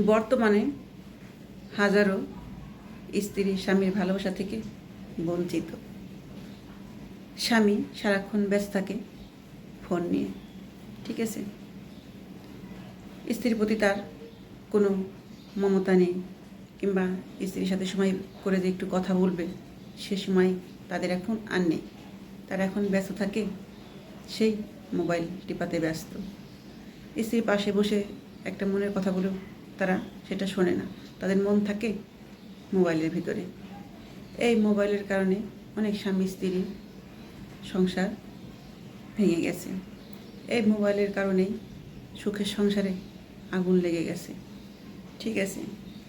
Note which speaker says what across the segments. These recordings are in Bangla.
Speaker 1: বর্তমানে হাজারো স্ত্রী স্বামীর ভালোবাসা থেকে বঞ্চিত। স্বামী সারাক্ষণ ব্যস্ত থাকে ফোন নিয়ে, ঠিক আছে। স্ত্রীর প্রতি তার কোনো মমতা নেই, কিংবা স্ত্রীর সাথে সময় করে যে একটু কথা বলবে সে সময় তাদের এখন আর নেই। তারা এখন ব্যস্ত থাকে সেই মোবাইল টিপাতে ব্যস্ত। স্ত্রীর পাশে বসে একটা মনের কথা বলেও তারা সেটা শোনে না, তাদের মন থাকে মোবাইলের ভিতরে। এই মোবাইলের কারণে অনেক স্বামী স্ত্রীর সংসার ভেঙে গেছে। এই মোবাইলের কারণেই সুখের সংসারে আগুন লেগে গেছে, ঠিক আছে।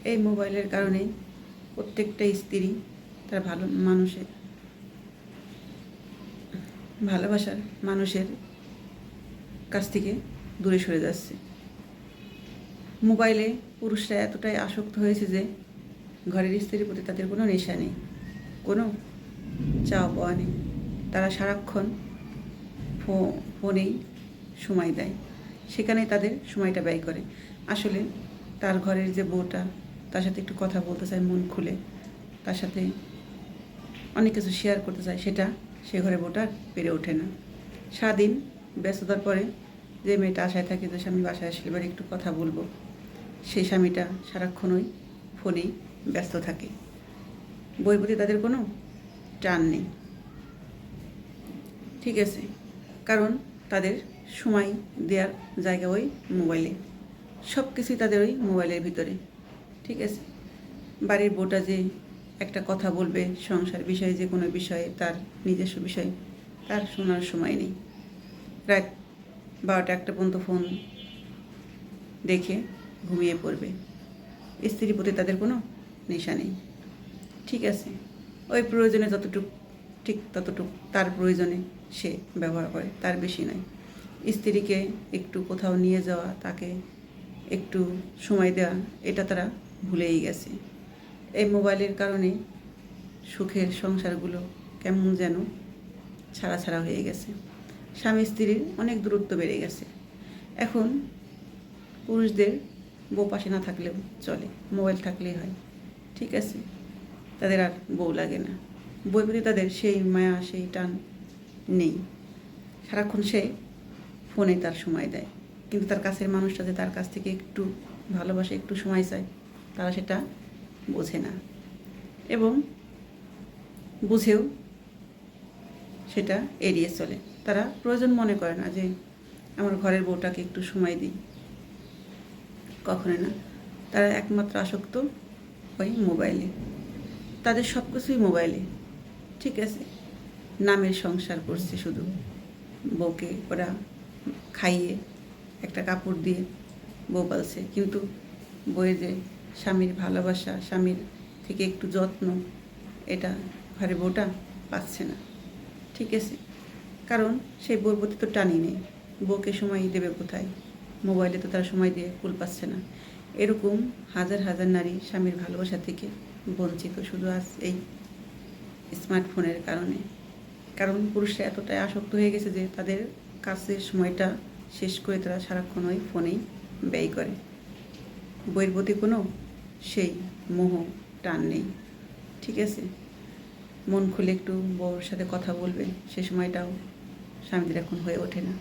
Speaker 1: এই মোবাইলের কারণেই প্রত্যেকটা স্ত্রী তার ভালোবাসার মানুষের কাছ থেকে দূরে সরে যাচ্ছে। মোবাইলে পুরুষরা এতটাই আসক্ত হয়েছে যে ঘরের স্ত্রীর প্রতি তাদের কোনো নেশা নেই, কোনো চাওয়া পাওয়া নেই। তারা সারাক্ষণ ফোনেই সময় দেয়, সেখানেই তাদের সময়টা ব্যয় করে। আসলে তার ঘরের যে বউটা তার সাথে একটু কথা বলতে চায় মন খুলে, তার সাথে অনেক কিছু শেয়ার করতে চায়, সেটা সে ঘরে বউটা পেরে ওঠে না। সারাদিন ব্যস্ততার পরে যে মেয়েটা আশায় থাকে যে স্বামী বাসায় আসলে এবার একটু কথা বলবো, সেই স্বামীটা সারাক্ষণ ওই ফোনেই ব্যস্ত থাকে। বইয়ের প্রতি তাদের কোনো টান নেই, ঠিক আছে। কারণ তাদের সময় দেওয়ার জায়গা ওই মোবাইলে, সব কিছুই তাদের ওই মোবাইলের ভিতরে, ঠিক আছে। বাড়ির বউটা যে একটা কথা বলবে সংসার বিষয়ে, যে কোনো বিষয়ে, তার নিজস্ব বিষয়, তার শোনার সময় নেই। রাত 12টা-1টা পর্যন্ত ফোন দেখে ঘুমিয়ে পড়বে। স্ত্রীর প্রতি তাদের কোনো নেশা নেই, ঠিক আছে। ওই প্রয়োজনে যতটুকু ঠিক ততটুকু তার প্রয়োজনে সে ব্যবহার করে, তার বেশি নয়। স্ত্রীকে একটু কোথাও নিয়ে যাওয়া, তাকে একটু সময় দেওয়া, এটা তারা ভুলেই গেছে। এই মোবাইলের কারণে সুখের সংসারগুলো কেমন যেন ছাড়া ছাড়া হয়ে গেছে। স্বামী স্ত্রীর অনেক দূরত্ব বেড়ে গেছে। এখন পুরুষদের বউ পাশে না থাকলেও চলে, মোবাইল থাকলেই হয়, ঠিক আছে। তাদের আর বউ লাগে না, বউয়ের প্রতি তাদের সেই মায়া, সেই টান নেই। সারাক্ষণ সে ফোনে তার সময় দেয়, কিন্তু তার কাছের মানুষটা যে তার কাছ থেকে একটু ভালোবাসে, একটু সময় চায়, তারা সেটা বোঝে না, এবং বুঝেও সেটা এড়িয়ে চলে। তারা প্রয়োজন মনে করে না যে আমার ঘরের বউটাকে একটু সময় দিই, কখনো না। তারা একমাত্র আসক্ত ওই মোবাইলে, তাদের সব কিছুই মোবাইলে, ঠিক আছে। নামের সংসার করছে শুধু, বউকে ওরা খাইয়ে একটা কাপড় দিয়ে বউ পালছে, কিন্তু বউয়ের যে স্বামীর ভালোবাসা, স্বামীর থেকে একটু যত্ন, এটা ঘরে বউটা পাচ্ছে না, ঠিক আছে। কারণ সেই বউর প্রতি তো টানই নেই, বউকে সময় দেবে কোথায়? মোবাইলে তো তারা সময় দিয়ে কুল পাচ্ছে না। এরকম হাজার হাজার নারী স্বামীর ভালোবাসা থেকে বঞ্চিত শুধু আজ এই স্মার্টফোনের কারণে। কারণ পুরুষরা এতটাই আসক্ত হয়ে গেছে যে তাদের কাছে সময়টা শেষ করে তারা সারাক্ষণ ওই ফোনেই ব্যয় করে। বইয়ের প্রতি কোনো সেই মোহ টান নেই, ঠিক আছে। মন খুলে একটু বউর সাথে কথা বলবে, সে সময়টাও স্বামীদের এখন হয়ে ওঠে না।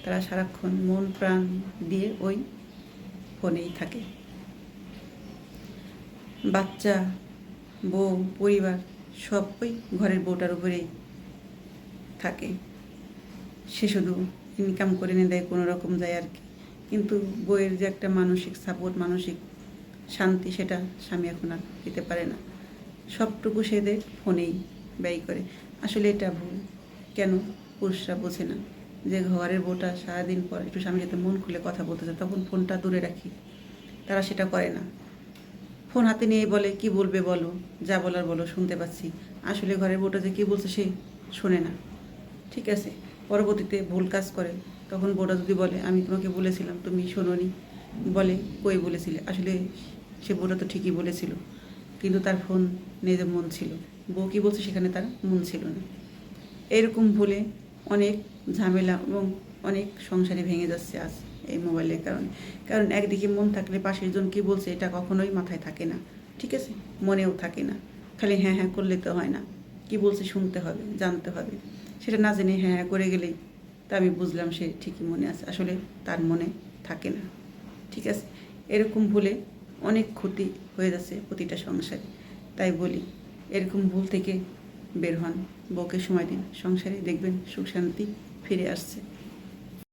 Speaker 1: তারা সারাক্ষণ মন প্রাণ দিয়ে ওই ফোনেই থাকে। বাচ্চা, বউ, পরিবার সব ওই ঘরের বউটার উপরেই থাকে। সে শুধু ইনকাম করে এনে দেয়, কোনো রকম যায় আর কি, কিন্তু বউয়ের যে একটা মানসিক সাপোর্ট, মানসিক শান্তি, সেটা স্বামী এখন আর দিতে পারে না। সবটুকু সে দেয় ফোনেই ব্যয় করে। আসলে এটা ভুল। কেন পুরুষরা বোঝে না যে ঘরের বউটা সারাদিন পর একটু স্বামীর সাথে মন খুলে কথা বলতে চায়, তখন ফোনটা দূরে রাখি। তারা সেটা করে না, ফোন হাতে নিয়ে বলে কি বলবে বলো, যা বলার বলো, শুনতে পাচ্ছি। আসলে ঘরের বউটা যে কী বলছে সে শোনে না, ঠিক আছে। পরবর্তীতে ভুল কাজ করে, তখন বউটা যদি বলে আমি তোমাকে বলেছিলাম তুমি শোনোনি, বলে কই বলেছিলে, আসলে সে বউটা তো ঠিকই বলেছিল, কিন্তু তার ফোন নিয়ে যে মন ছিল, বউ কী বলছে সেখানে তার মন ছিল না। এরকম ভুলে অনেক ঝামেলা এবং অনেক সংসারে ভেঙে যাচ্ছে আজ এই মোবাইলের কারণে। কারণ একদিকে মন থাকলে পাশের জন কী বলছে এটা কখনোই মাথায় থাকে না, ঠিক আছে, মনেও থাকে না। খালি হ্যাঁ হ্যাঁ করলে তো হয় না, কী বলছে শুনতে হবে, জানতে হবে। সেটা না জেনে হ্যাঁ হ্যাঁ করে গেলেই তা আমি বুঝলাম সে ঠিকই মনে আছে, আসলে তার মনে থাকে না, ঠিক আছে। এরকম ভুলে অনেক ক্ষতি হয়ে যাচ্ছে প্রতিটা সংসারে। তাই বলি এরকম ভুল থেকে বের হন, বউকে সময় দিন, সংসারে দেখবেন সুখ শান্তি ফিরে আসছে।